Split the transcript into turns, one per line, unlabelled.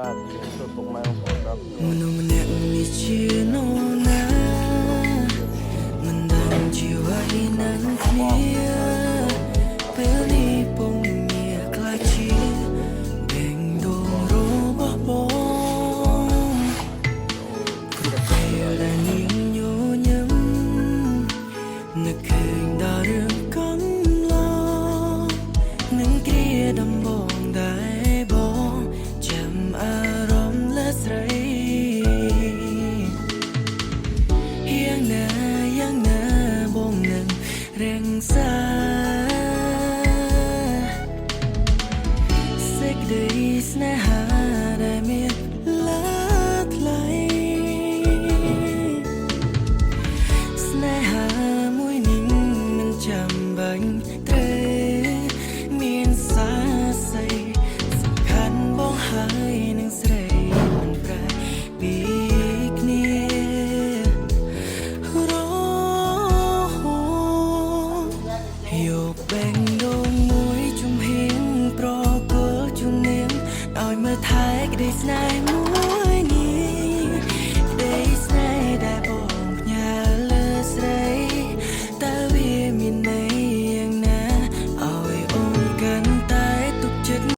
បាទយើងចូលពុកម៉ែបងប្អូនដល់
មនុស្សម្នាក់នេះជានរណាមិនដឹងជាអ្វីនឹងគ្នាពេលនេះពុំមានខ្លាចជាបេងដូងរបស់បងគ្រប់ពេលដែលនាងញញឹមនឹកឃើញដល់រឿងកំឡុងនឹងគ្រាដំបងដែរបងចាំអារម្មណ៍លើស្រីយ៉ាងណាបងនឹងរាំងសាសេចក្តីស្នេហាដែលមានឡាថ្លៃស្នេហាមួយនេះមិនចាំបាញ់ត្រូវមានសាស័យសំខាន់បងហើយនឹងស្រីមិនប្រែពីគ្នាយកបេងដូងមួយជំហានប្រគល់ជូននាងឲ្យមើលថែក្តីស្នេហ៍មួយ